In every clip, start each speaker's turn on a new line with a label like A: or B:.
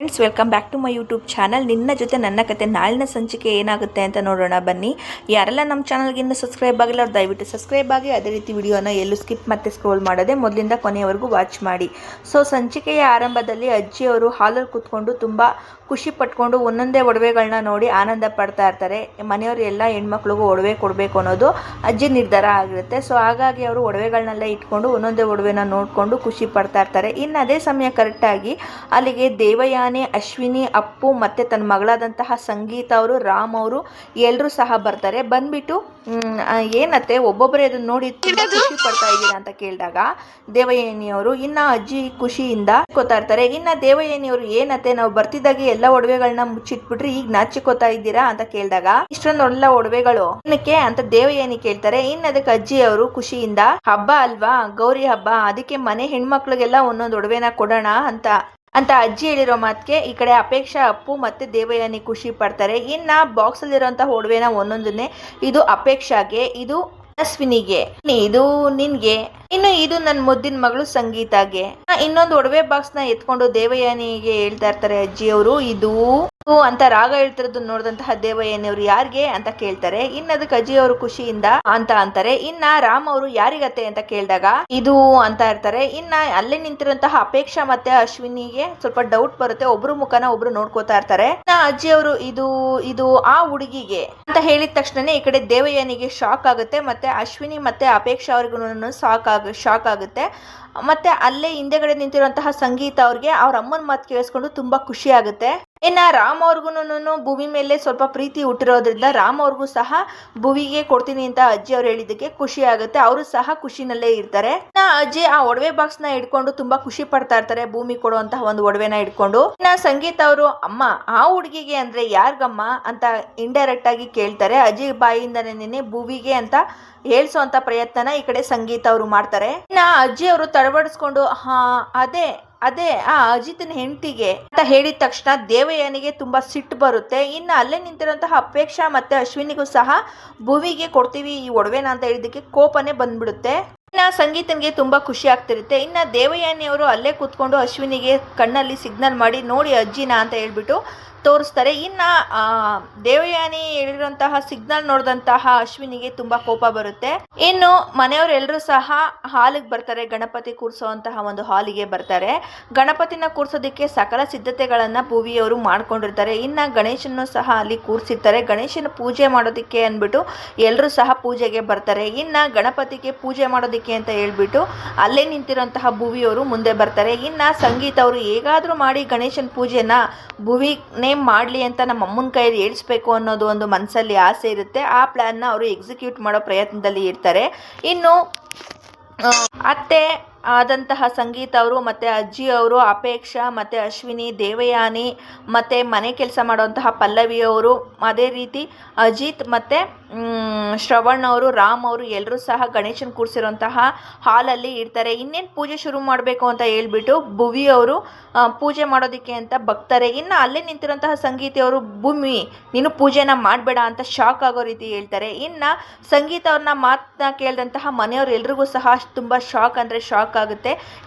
A: Friends, welcome back to my YouTube channel. ನಿನ್ನ ಜೊತೆ ನನ್ನ ಕತೆ ನಾಳಿನ ಸಂಚಿಕೆ ಏನಾಗುತ್ತೆ ಅಂತ ನೋಡೋಣ ಬನ್ನಿ. ಯಾರೆಲ್ಲ ನಮ್ಮ ಚಾನಲ್ಗೆ ಇನ್ನೂ ಸಬ್ಸ್ಕ್ರೈಬ್ ಆಗಿಲ್ಲ ಅವ್ರು ದಯವಿಟ್ಟು ಸಬ್ಸ್ಕ್ರೈಬ್ ಆಗಿ, ಅದೇ ರೀತಿ ವಿಡಿಯೋನ ಎಲ್ಲೂ ಸ್ಕಿಪ್ ಮತ್ತು ಸ್ಕ್ರೋಲ್ ಮಾಡದೆ ಮೊದಲಿಂದ ಕೊನೆಯವರೆಗೂ ವಾಚ್ ಮಾಡಿ. ಸೊ ಸಂಚಿಕೆಯ ಆರಂಭದಲ್ಲಿ ಅಜ್ಜಿಯವರು ಹಾಲಲ್ಲಿ ಕೂತ್ಕೊಂಡು ತುಂಬ ಖುಷಿ ಪಟ್ಕೊಂಡು ಒಂದೊಂದೇ ಒಡವೆಗಳನ್ನ ನೋಡಿ ಆನಂದ ಪಡ್ತಾ ಇರ್ತಾರೆ. ಮನೆಯವರು ಎಲ್ಲ ಹೆಣ್ಮಕ್ಳಿಗೂ ಒಡವೆ ಕೊಡಬೇಕು ಅನ್ನೋದು ಅಜ್ಜಿ ನಿರ್ಧಾರ ಆಗಿರುತ್ತೆ. ಸೊ ಹಾಗಾಗಿ ಅವರು ಒಡವೆಗಳನ್ನೆಲ್ಲ ಇಟ್ಕೊಂಡು ಒಂದೊಂದೇ ಒಡವೆನ ನೋಡಿಕೊಂಡು ಖುಷಿ ಪಡ್ತಾ ಇರ್ತಾರೆ. ಇನ್ನು ಅದೇ ಸಮಯ ಕರೆಕ್ಟಾಗಿ ಅಲ್ಲಿಗೆ ದೇವಯಾನಿ, ಅಶ್ವಿನಿ, ಅಪ್ಪು ಮತ್ತು ತನ್ನ ಮಗಳಾದಂತಹ ಸಂಗೀತ ಅವರು, ರಾಮ್ ಅವರು ಎಲ್ಲರೂ ಸಹ ಬರ್ತಾರೆ. ಬಂದ್ಬಿಟ್ಟು ಏನತ್ತೆ ಒಬ್ಬೊಬ್ಬರೇ ಅದನ್ನ ನೋಡಿ ತುಂಬ ಖುಷಿ ಪಡ್ತಾ ಇದ್ದೀರಾ ಅಂತ ಕೇಳಿದಾಗ ದೇವಯಾನಿಯವರು ಅಜ್ಜಿ ಖುಷಿಯಿಂದ ಗೊತ್ತಾ ಇರ್ತಾರೆ. ದೇವಯಾನಿಯವರು ಏನತ್ತೆ ನಾವು ಬರ್ತಿದ್ದಾಗೆ ಎಲ್ಲ ಒಡವೆಗಳನ್ನ ಮುಚ್ಚಿಟ್ಬಿಟ್ರಿ, ಈಗ ನಾಚಿಕೋತಾ ಇದ್ದೀರಾ ಅಂತ ಕೇಳಿದಾಗ ಇಷ್ಟೊಂದೆಲ್ಲ ಒಡವೆಗಳು ಏನಕ್ಕೆ ಅಂತ ದೇವಯಾನಿ ಕೇಳ್ತಾರೆ. ಅದಕ್ಕೆ ಅಜ್ಜಿಯವರು ಖುಷಿಯಿಂದ ಹಬ್ಬ ಅಲ್ವಾ, ಗೌರಿ ಹಬ್ಬ, ಅದಕ್ಕೆ ಮನೆ ಹೆಣ್ಮಕ್ಳಿಗೆಲ್ಲ ಒಂದೊಂದು ಒಡವೆನ ಕೊಡೋಣ ಅಂತ ಅಜ್ಜಿ ಹೇಳಿರೋ ಮಾತಿಗೆ ಈ ಕಡೆ ಅಪೇಕ್ಷಾ, ಅಪ್ಪು ಮತ್ತೆ ದೇವಯಾನಿ ಖುಷಿ ಪಡ್ತಾರೆ. ಬಾಕ್ಸ್ ಅಲ್ಲಿರುವಂತಹ ಒಡವೆನ ಒಂದೊಂದನ್ನೇ, ಇದು ಅಪೇಕ್ಷಾಗೆ, ಇದು ಅಶ್ವಿನಿಗೆ, ಇದು ನಿನ್ಗೆ, ಇದು ನನ್ನ ಮುದ್ದಿನ ಮಗಳು ಸಂಗೀತಾಗೆ. ಇನ್ನೊಂದು ಒಡವೆ ಬಾಕ್ಸ್ ನ ಎತ್ಕೊಂಡು ದೇವಯಾನಿಗೆ ಹೇಳ್ತಾ ಇರ್ತಾರೆ ಅಜ್ಜಿಯವರು, ಇದು ಅಂತ ರಾಗ ಹೇಳ್ತಿರೋದನ್ನ ನೋಡಿದಂತಹ ದೇವಯಾನಿ ಅವರು ಯಾರಿಗೆ ಅಂತ ಕೇಳ್ತಾರೆ. ಅದಕ್ಕೆ ಅಜ್ಜಿಯವರು ಖುಷಿಯಿಂದ ಅಂತ ಅಂತಾರೆ. ರಾಮ್ ಅವರು ಯಾರಿಗತ್ತೆ ಅಂತ ಕೇಳಿದಾಗ ಇದು ಅಂತ ಇರ್ತಾರೆ. ಅಲ್ಲೇ ನಿಂತಿರುವಂತಹ ಅಪೇಕ್ಷಾ ಮತ್ತೆ ಅಶ್ವಿನಿಗೆ ಸ್ವಲ್ಪ ಡೌಟ್ ಬರುತ್ತೆ. ಒಬ್ರು ಮುಖನ ಒಬ್ರು ನೋಡ್ಕೋತಾ ಇರ್ತಾರೆ. ಅಜ್ಜಿಯವರು ಇದು ಆ ಹುಡುಗಿಗೆ ಅಂತ ಹೇಳಿದ ತಕ್ಷಣ ಈ ಕಡೆ ದೇವಯಾನಿಗೆ ಶಾಕ್ ಆಗುತ್ತೆ, ಮತ್ತೆ ಅಶ್ವಿನಿ ಮತ್ತೆ ಅಪೇಕ್ಷಾ ಅವ್ರಿಗೂ ಶಾಕ್ ಆಗುತ್ತೆ. ಮತ್ತೆ ಅಲ್ಲೇ ಹಿಂದೆಗಡೆ ನಿಂತಿರುವಂತಹ ಸಂಗೀತ ಅವ್ರಿಗೆ ಅವ್ರ ಅಮ್ಮನ ಮಾತು ಕೇಳಿಸ್ಕೊಂಡು ತುಂಬಾ ಖುಷಿ ಆಗುತ್ತೆ. ರಾಮ್ ಅವ್ರಿಗೂ ಭೂಮಿ ಮೇಲೆ ಸ್ವಲ್ಪ ಪ್ರೀತಿ ಹುಟ್ಟಿರೋದ್ರಿಂದ ರಾಮ್ ಅವ್ರಿಗೂ ಸಹ ಭುವಿಗೆ ಕೊಡ್ತೀನಿ ಅಂತ ಅಜ್ಜಿ ಅವ್ರು ಹೇಳಿದ್ದಕ್ಕೆ ಖುಷಿ ಆಗುತ್ತೆ. ಅವರು ಸಹ ಖುಷಿನಲ್ಲೇ ಇರ್ತಾರೆ. ಅಜ್ಜಿ ಆ ಒಡವೆ ಬಾಕ್ಸ್ ನ ಇಟ್ಕೊಂಡು ತುಂಬಾ ಖುಷಿ ಪಡ್ತಾ ಇರ್ತಾರೆ, ಭೂಮಿ ಕೊಡುವಂತಹ ಒಂದು ಒಡವೆನ ಇಟ್ಕೊಂಡು. ಸಂಗೀತ ಅವರು ಅಮ್ಮ ಆ ಹುಡುಗಿಗೆ ಅಂದ್ರೆ ಯಾರ್ಗಮ್ಮ ಅಂತ ಇಂಡೈರೆಕ್ಟ್ ಆಗಿ ಕೇಳ್ತಾರೆ. ಅಜ್ಜಿ ಬಾಯಿಂದನೇ ಭುವಿಗೆ ಅಂತ ಹೇಳ್ಸೋಂತ ಪ್ರಯತ್ನನ ಈ ಕಡೆ ಸಂಗೀತ ಅವರು ಮಾಡ್ತಾರೆ. ಅಜ್ಜಿ ಅವರು ತಡಬಡಿಸ್ಕೊಂಡು ಅದೇ ಆ ಅಜಿತನ ಹೆಂಡತಿಗೆ ಅಂತ ಹೇಳಿದ ತಕ್ಷಣ ದೇವಯಾನಿಗೆ ತುಂಬಾ ಸಿಟ್ಟು ಬರುತ್ತೆ. ಅಲ್ಲೇ ನಿಂತಿರುವಂತಹ ಅಪೇಕ್ಷಾ ಮತ್ತೆ ಅಶ್ವಿನಿಗೂ ಸಹ ಭುವಿಗೆ ಕೊಡ್ತೀವಿ ಈ ಒಡವೆನ ಅಂತ ಹೇಳಿದಕ್ಕೆ ಕೋಪನೆ ಬಂದ್ಬಿಡುತ್ತೆ. ಸಂಗೀತನ್ಗೆ ತುಂಬಾ ಖುಷಿ ಆಗ್ತಿರುತ್ತೆ. ದೇವಯಾನಿ ಅವರು ಅಲ್ಲೇ ಕೂತ್ಕೊಂಡು ಅಶ್ವಿನಿಗೆ ಕಣ್ಣಲ್ಲಿ ಸಿಗ್ನಲ್ ಮಾಡಿ ನೋಡಿ ಅಜ್ಜಿನ ಅಂತ ಹೇಳ್ಬಿಟ್ಟು ತೋರಿಸ್ತಾರೆ. ದೇವಯಾನಿ ಹೇಳಿರುವಂತಹ ಸಿಗ್ನಲ್ ನೋಡಿದಂತಹ ಅಶ್ವಿನಿಗೆ ತುಂಬಾ ಕೋಪ ಬರುತ್ತೆ. ಮನೆಯವರೆಲ್ಲರೂ ಸಹ ಹಾಲಿಗೆ ಬರ್ತಾರೆ, ಗಣಪತಿ ಕೂರಿಸುವಂತಹ ಒಂದು ಹಾಲಿಗೆ ಬರ್ತಾರೆ. ಗಣಪತಿನ ಕೂರ್ಸೋದಕ್ಕೆ ಸಕಲ ಸಿದ್ಧತೆಗಳನ್ನ ಭುವಿಯವರು ಮಾಡ್ಕೊಂಡಿರ್ತಾರೆ. ಗಣೇಶನ್ನು ಸಹ ಅಲ್ಲಿ ಕೂರಿಸಿರ್ತಾರೆ. ಗಣೇಶನ ಪೂಜೆ ಮಾಡೋದಕ್ಕೆ ಅಂದ್ಬಿಟ್ಟು ಎಲ್ಲರೂ ಸಹ ಪೂಜೆಗೆ ಬರ್ತಾರೆ. ಗಣಪತಿಗೆ ಪೂಜೆ ಮಾಡೋದಕ್ಕೆ ಅಂತ ಹೇಳ್ಬಿಟ್ಟು ಅಲ್ಲೇ ನಿಂತಿರುವಂತಹ ಭುವಿಯವರು ಮುಂದೆ ಬರ್ತಾರೆ. ಸಂಗೀತ ಅವರು ಹೇಗಾದ್ರೂ ಮಾಡಿ ಗಣೇಶನ ಪೂಜೆನ ಭುವಿನೇ ಮಾಡ್ಲಿ ಅಂತ ನಮ್ಮ ಅಮ್ಮನ ಕೈಯಲ್ಲಿ ಏಳಿಸ್ಬೇಕು ಅನ್ನೋದು ಒಂದು ಮನಸ್ಸಲ್ಲಿ ಆಸೆ ಇರುತ್ತೆ. ಆ ಪ್ಲಾನ್ ನ ಅವರು ಎಕ್ಸಿಕ್ಯೂಟ್ ಮಾಡೋ ಪ್ರಯತ್ನದಲ್ಲಿ ಇರ್ತಾರೆ. ಅತ್ತೆ ಆದಂತಹ ಸಂಗೀತ ಅವರು ಮತ್ತೆ ಅಜ್ಜಿ ಅವರು, ಅಪೇಕ್ಷಾ ಮತ್ತೆ ಅಶ್ವಿನಿ, ದೇವಯಾನಿ ಮತ್ತೆ ಮನೆ ಕೆಲಸ ಮಾಡುವಂತಹ ಪಲ್ಲವಿ ಅವರು, ಅದೇ ರೀತಿ ಅಜಿತ್ ಮತ್ತೆ ಶ್ರವಣ್ ಅವರು, ರಾಮ್ ಅವರು ಎಲ್ಲರೂ ಸಹ ಗಣೇಶನ್ ಕೂರಿಸಿರುವಂತಹ ಹಾಲಲ್ಲಿ ಇರ್ತಾರೆ. ಇನ್ನೇನು ಪೂಜೆ ಶುರು ಮಾಡಬೇಕು ಅಂತ ಹೇಳ್ಬಿಟ್ಟು ಭುವಿ ಅವರು ಪೂಜೆ ಮಾಡೋದಕ್ಕೆ ಅಂತ ಬಗ್ತಾರೆ. ಅಲ್ಲೇ ನಿಂತಿರುವಂತಹ ಸಂಗೀತ ಅವರು ಭೂಮಿ ನೀನು ಪೂಜೆನ ಮಾಡಬೇಡ ಅಂತ ಶಾಕ್ ಆಗೋ ರೀತಿ ಹೇಳ್ತಾರೆ. ಸಂಗೀತ ಅವ್ರನ್ನ ಮಾತನ್ನ ಕೇಳಿದಂತಹ ಮನೆಯವರು ಎಲ್ರಿಗೂ ಸಹ ತುಂಬಾ ಶಾಕ್ ಅಂದ್ರೆ ಶಾಕ್ ಆಗುತ್ತೆ.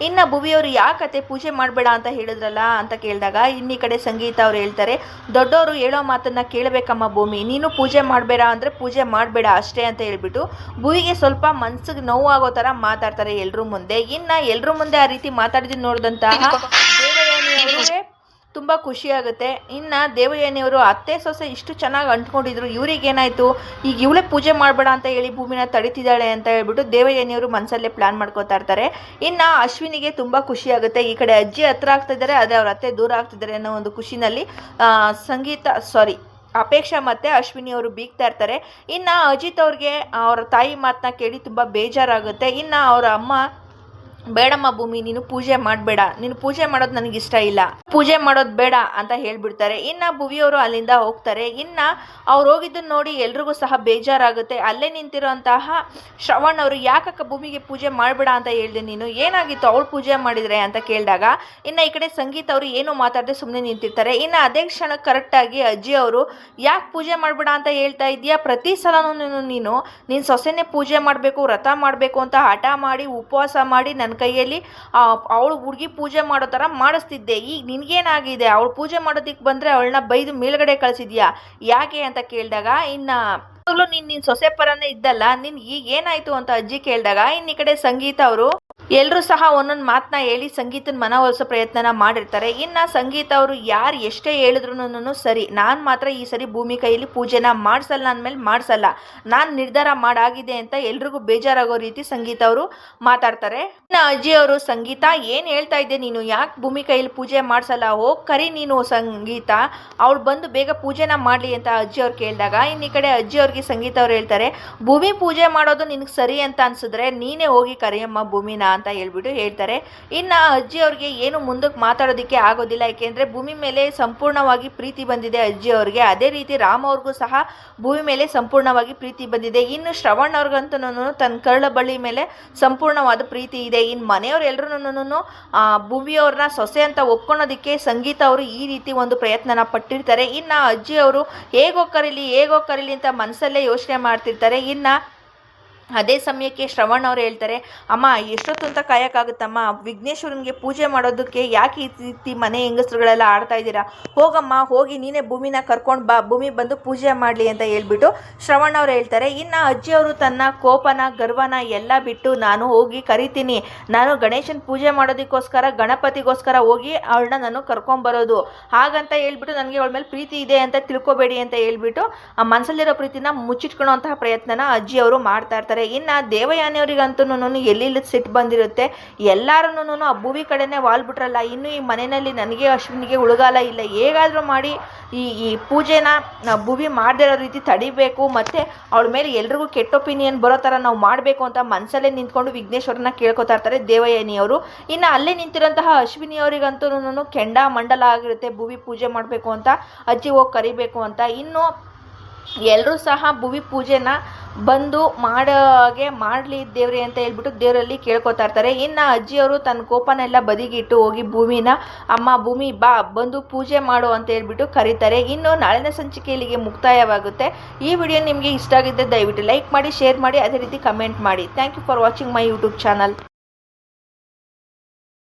A: ಭುವಿಯವರು ಯಾಕತ್ತೆ ಪೂಜೆ ಮಾಡಬೇಡ ಅಂತ ಹೇಳಿದ್ರಲ್ಲ ಅಂತ ಕೇಳಿದಾಗ ಈ ಕಡೆ ಸಂಗೀತ ಅವ್ರು ಹೇಳ್ತಾರೆ, ದೊಡ್ಡವರು ಹೇಳೋ ಮಾತನ್ನ ಕೇಳಬೇಕಮ್ಮ ಭೂಮಿ, ನೀನು ಪೂಜೆ ಮಾಡಬೇಡ ಅಂದ್ರೆ ಪೂಜೆ ಮಾಡಬೇಡ ಅಷ್ಟೇ ಅಂತ ಹೇಳ್ಬಿಟ್ಟು ಭುವಿಗೆ ಸ್ವಲ್ಪ ಮನ್ಸಿಗೆ ನೋವಾಗೋ ತರ ಮಾತಾಡ್ತಾರೆ ಎಲ್ರೂ ಮುಂದೆ. ಎಲ್ರೂ ಮುಂದೆ ಆ ರೀತಿ ಮಾತಾಡಿದ್ ನೋಡಿದಂತಹ ದೇವಯಾನಿ ಅವರಿಗೆ ತುಂಬಾ ಖುಷಿ ಆಗುತ್ತೆ. ದೇವಯಾನಿಯವರು ಅತ್ತೆ ಸೊಸೆ ಇಷ್ಟು ಚೆನ್ನಾಗಿ ಅಂಟ್ಕೊಂಡಿದ್ರು, ಇವ್ರಿಗೇನಾಯ್ತು, ಈಗ ಇವಳೇ ಪೂಜೆ ಮಾಡಬೇಡ ಅಂತ ಹೇಳಿ ಭೂಮಿನ ತಡಿತಿದ್ದಾಳೆ ಅಂತ ಹೇಳ್ಬಿಟ್ಟು ದೇವಯಾನಿಯವರು ಮನಸ್ಸಲ್ಲೇ ಪ್ಲಾನ್ ಮಾಡ್ಕೋತಾ ಇರ್ತಾರೆ. ಅಶ್ವಿನಿಗೆ ತುಂಬಾ ಖುಷಿ ಆಗುತ್ತೆ. ಈ ಕಡೆ ಅಜ್ಜಿ ಹತ್ರ ಆಗ್ತಿದ್ದಾರೆ, ಅದೇ ಅವ್ರ ಅತ್ತೆ ದೂರ ಆಗ್ತಿದ್ದಾರೆ ಅನ್ನೋ ಒಂದು ಖುಷಿನಲ್ಲಿ ಅಪೇಕ್ಷಾ ಮತ್ತೆ ಅಶ್ವಿನಿ ಅವರು ಬೀಗ್ತಾ ಇರ್ತಾರೆ. ಅಜಿತ್ ಅವ್ರಿಗೆ ಅವ್ರ ತಾಯಿ ಮಾತನ್ನ ಕೇಳಿ ತುಂಬಾ ಬೇಜಾರಾಗುತ್ತೆ. ಅವ್ರ ಅಮ್ಮ ಬೇಡಮ್ಮ ಭೂಮಿ ನೀನು ಪೂಜೆ ಮಾಡಬೇಡ, ನೀನು ಪೂಜೆ ಮಾಡೋದು ನನಗೆ ಇಷ್ಟ ಇಲ್ಲ, ಪೂಜೆ ಮಾಡೋದು ಬೇಡ ಅಂತ ಹೇಳ್ಬಿಡ್ತಾರೆ. ಭುವಿಯವರು ಅಲ್ಲಿಂದ ಹೋಗ್ತಾರೆ. ಅವ್ರು ಹೋಗಿದ್ದನ್ನು ನೋಡಿ ಎಲ್ರಿಗೂ ಸಹ ಬೇಜಾರಾಗುತ್ತೆ. ಅಲ್ಲೇ ನಿಂತಿರುವಂತಹ ಶ್ರವಣ್ ಅವರು ಯಾಕಕ್ಕ ಭೂಮಿಗೆ ಪೂಜೆ ಮಾಡಬೇಡ ಅಂತ ಹೇಳ್ದೆ, ನೀನು ಏನಾಗಿತ್ತು ಅವಳು ಪೂಜೆ ಮಾಡಿದ್ರೆ ಅಂತ ಕೇಳಿದಾಗ ಈ ಕಡೆ ಸಂಗೀತ ಅವರು ಏನು ಮಾತಾಡದೆ ಸುಮ್ಮನೆ ನಿಂತಿರ್ತಾರೆ. ಅದೇ ಕ್ಷಣಕ್ಕೆ ಕರೆಕ್ಟಾಗಿ ಅಜ್ಜಿ ಅವರು ಯಾಕೆ ಪೂಜೆ ಮಾಡಬೇಡ ಅಂತ ಹೇಳ್ತಾ ಇದೀಯಾ, ಪ್ರತಿ ಸಲನೂ ನೀನು ಸೊಸೆನೇ ಪೂಜೆ ಮಾಡಬೇಕು, ವ್ರತ ಮಾಡಬೇಕು ಅಂತ ಹಠ ಮಾಡಿ ಉಪವಾಸ ಮಾಡಿ ನನ್ನ ನನ್ನ ಕೈಯಲ್ಲಿ ಅವಳು ಹುಡುಗಿ ಪೂಜೆ ಮಾಡೋ ಥರ ಮಾಡಿಸ್ತಿದ್ದೆ. ಈಗ ನಿನಗೇನಾಗಿದೆ, ಅವಳು ಪೂಜೆ ಮಾಡೋದಕ್ಕೆ ಬಂದರೆ ಅವಳನ್ನ ಬೈದು ಮೇಲ್ಗಡೆ ಕಳಿಸಿದ್ಯಾ ಯಾಕೆ ಅಂತ ಕೇಳಿದಾಗ, ಇನ್ನು ನೀನ್ ಸೊಸೆ ಪರನೇ ಇದ್ದಲ್ಲ, ನಿನ್ ಈಗ ಏನಾಯ್ತು ಅಂತ ಅಜ್ಜಿ ಕೇಳಿದಾಗ, ಇನ್ನು ಈ ಕಡೆ ಸಂಗೀತ ಅವರು ಎಲ್ಲರೂ ಸಹ ಒಂದೊಂದು ಮಾತನ್ನ ಹೇಳಿ ಸಂಗೀತನ ಮನವೊಲಿಸೋ ಪ್ರಯತ್ನನ ಮಾಡಿರ್ತಾರೆ. ಇನ್ನು ಸಂಗೀತ ಅವರು ಯಾರು ಎಷ್ಟೇ ಹೇಳಿದ್ರು ಸರಿ, ನಾನು ಮಾತ್ರ ಈ ಸರಿ ಭೂಮಿ ಕೈಯಲ್ಲಿ ಪೂಜೆನ ಮಾಡಿಸಲ್ಲ, ಅಂದಮೇಲೆ ಮಾಡಿಸಲ್ಲ, ನಾನು ನಿರ್ಧಾರ ಮಾಡಾಗಿದೆ ಅಂತ ಎಲ್ರಿಗೂ ಬೇಜಾರಾಗೋ ರೀತಿ ಸಂಗೀತ ಅವರು ಮಾತಾಡ್ತಾರೆ. ಇನ್ನು ಅಜ್ಜಿ ಅವರು, ಸಂಗೀತ ಏನು ಹೇಳ್ತಾ ಇದ್ದೆ ನೀನು, ಯಾಕೆ ಭೂಮಿ ಕೈಯಲ್ಲಿ ಪೂಜೆ ಮಾಡಿಸಲ್ಲ, ಹೋಗಿ ಕರಿ ನೀನು ಸಂಗೀತ, ಅವಳು ಬಂದು ಬೇಗ ಪೂಜೆನ ಮಾಡಲಿ ಅಂತ ಅಜ್ಜಿ ಅವ್ರು ಕೇಳಿದಾಗ, ಇನ್ನು ಈ ಕಡೆ ಅಜ್ಜಿ ಅವ್ರಿಗೆ ಸಂಗೀತ ಅವ್ರು ಹೇಳ್ತಾರೆ, ಭೂಮಿ ಪೂಜೆ ಮಾಡೋದು ನಿನಗೆ ಸರಿ ಅಂತ ಅನ್ಸಿದ್ರೆ ನೀನೇ ಹೋಗಿ ಕರಿಯಮ್ಮ ಭೂಮಿನ ಅಂತ ಹೇಳ್ಬಿಟ್ಟು ಹೇಳ್ತಾರೆ. ಇನ್ನು ಅಜ್ಜಿ ಅವ್ರಿಗೆ ಏನು ಮುಂದಕ್ಕೆ ಮಾತಾಡೋದಕ್ಕೆ ಆಗೋದಿಲ್ಲ, ಯಾಕೆಂದರೆ ಭೂಮಿ ಮೇಲೆ ಸಂಪೂರ್ಣವಾಗಿ ಪ್ರೀತಿ ಬಂದಿದೆ ಅಜ್ಜಿ ಅವ್ರಿಗೆ. ಅದೇ ರೀತಿ ರಾಮ್ ಅವ್ರಿಗೂ ಸಹ ಭೂಮಿ ಮೇಲೆ ಸಂಪೂರ್ಣವಾಗಿ ಪ್ರೀತಿ ಬಂದಿದೆ. ಇನ್ನು ಶ್ರವಣ್ ಅವ್ರಿಗಂತೂ ತನ್ನ ಕರಳ ಬಳ್ಳಿ ಮೇಲೆ ಸಂಪೂರ್ಣವಾದ ಪ್ರೀತಿ ಇದೆ. ಇನ್ನು ಮನೆಯವ್ರು ಎಲ್ಲರೂ ಭೂಮಿಯವ್ರನ್ನ ಸೊಸೆ ಅಂತ ಒಪ್ಕೊಳೋದಕ್ಕೆ ಸಂಗೀತ ಅವರು ಈ ರೀತಿ ಒಂದು ಪ್ರಯತ್ನನ ಪಟ್ಟಿರ್ತಾರೆ. ಇನ್ನು ಅಜ್ಜಿ ಅವರು ಹೇಗೋ ಕರೀಲಿ ಅಂತ ಮನಸ್ಸಲ್ಲೇ ಯೋಚನೆ ಮಾಡ್ತಿರ್ತಾರೆ. ಇನ್ನು ಅದೇ ಸಮಯಕ್ಕೆ ಶ್ರವಣ್ ಅವ್ರು ಹೇಳ್ತಾರೆ, ಅಮ್ಮ ಎಷ್ಟೊತ್ತು ಅಂತ ಕಾಯೋಕ್ಕಾಗುತ್ತಮ್ಮ, ವಿಘ್ನೇಶ್ವರನಿಗೆ ಪೂಜೆ ಮಾಡೋದಕ್ಕೆ ಯಾಕೆ ಈ ರೀತಿ ಮನೆ ಹೆಂಗಸ್ರುಗಳೆಲ್ಲ ಆಡ್ತಾ ಇದ್ದೀರಾ, ಹೋಗಮ್ಮ ಹೋಗಿ ನೀನೇ ಭೂಮಿನ ಕರ್ಕೊಂಡು ಬಾ, ಭೂಮಿ ಬಂದು ಪೂಜೆ ಮಾಡಲಿ ಅಂತ ಹೇಳ್ಬಿಟ್ಟು ಶ್ರವಣ್ ಅವ್ರು ಹೇಳ್ತಾರೆ. ಇನ್ನು ಅಜ್ಜಿ ಅವರು ತನ್ನ ಕೋಪನ ಗರ್ವನ ಎಲ್ಲ ಬಿಟ್ಟು, ನಾನು ಹೋಗಿ ಕರಿತೀನಿ, ನಾನು ಗಣೇಶನ ಪೂಜೆ ಮಾಡೋದಕ್ಕೋಸ್ಕರ ಗಣಪತಿಗೋಸ್ಕರ ಹೋಗಿ ಅವಳನ್ನ ನಾನು ಕರ್ಕೊಂಬರೋದು, ಹಾಗಂತ ಹೇಳ್ಬಿಟ್ಟು ನನಗೆ ಅವಳ ಮೇಲೆ ಪ್ರೀತಿ ಇದೆ ಅಂತ ತಿಳ್ಕೊಬೇಡಿ ಅಂತ ಹೇಳ್ಬಿಟ್ಟು ಆ ಮನಸ್ಸಲ್ಲಿರೋ ಪ್ರೀತಿನ ಮುಚ್ಚಿಟ್ಕೊಳ್ಳೋಂತಹ ಪ್ರಯತ್ನನ ಅಜ್ಜಿ ಅವರು ಮಾಡ್ತಾ ಇರ್ತಾರೆ. ಇನ್ನು ದೇವಯಾನಿಯವರಿಗಂತೂ ಎಲ್ಲಿ ಸಿಟ್ಟು ಬಂದಿರುತ್ತೆ, ಎಲ್ಲರೂ ಆ ಭೂಮಿ ಕಡೆನೇ ವಾಲ್ಬಿಟ್ರಲ್ಲ, ಇನ್ನು ಈ ಮನೆಯಲ್ಲಿ ನನಗೆ ಅಶ್ವಿನಿಗೆ ಉಳುಗಾಲ ಇಲ್ಲ, ಹೇಗಾದರೂ ಮಾಡಿ ಈ ಪೂಜೆನ ಭೂಮಿ ಮಾಡದೇ ಇರೋ ರೀತಿ ತಡಿಬೇಕು, ಮತ್ತು ಅವಳ ಮೇಲೆ ಎಲ್ರಿಗೂ ಕೆಟ್ಟ ಒಪಿನಿಯನ್ ಬರೋ ಥರ ನಾವು ಮಾಡಬೇಕು ಅಂತ ಮನಸ್ಸಲ್ಲೇ ನಿಂತ್ಕೊಂಡು ವಿಘ್ನೇಶ್ವರನ ಕೇಳ್ಕೊತಾ ಇರ್ತಾರೆ ದೇವಯಾನಿಯವರು. ಇನ್ನು ಅಲ್ಲೇ ನಿಂತಿರೋಂತಹ ಅಶ್ವಿನಿಯವರಿಗಂತೂ ಕೆಂಡ ಮಂಡಲ ಆಗಿರುತ್ತೆ, ಭೂಮಿ ಪೂಜೆ ಮಾಡಬೇಕು ಅಂತ, ಅಜ್ಜಿ ಹೋಗಿ ಕರಿಬೇಕು ಅಂತ. ಇನ್ನು ಎಲ್ಲರೂ ಸಹ ಭೂಮಿ ಪೂಜೆನ ಬಂದು ಹಾಗೆ ಮಾಡಲಿ ದೇವ್ರಿ ಅಂತ ಹೇಳ್ಬಿಟ್ಟು ದೇವರಲ್ಲಿ ಕೇಳ್ಕೊತಾ ಇರ್ತಾರೆ. ಇನ್ನು ಅಜ್ಜಿಯವರು ತನ್ನ ಕೋಪನೆಲ್ಲ ಬದಿಗಿಟ್ಟು ಹೋಗಿ ಭೂಮಿನ, ಅಮ್ಮ ಭೂಮಿ ಬಾ ಬಂದು ಪೂಜೆ ಮಾಡು ಅಂತ ಹೇಳ್ಬಿಟ್ಟು ಕರೀತಾರೆ. ಇನ್ನು ನಾಳಿನ ಸಂಚಿಕೆ ಇಲ್ಲಿಗೆ ಮುಕ್ತಾಯವಾಗುತ್ತೆ. ಈ ವಿಡಿಯೋ ನಿಮಗೆ ಇಷ್ಟ ಆಗಿದ್ದರೆ ದಯವಿಟ್ಟು ಲೈಕ್ ಮಾಡಿ, ಶೇರ್ ಮಾಡಿ, ಅದೇ ರೀತಿ ಕಮೆಂಟ್ ಮಾಡಿ. Thank you for watching my YouTube channel.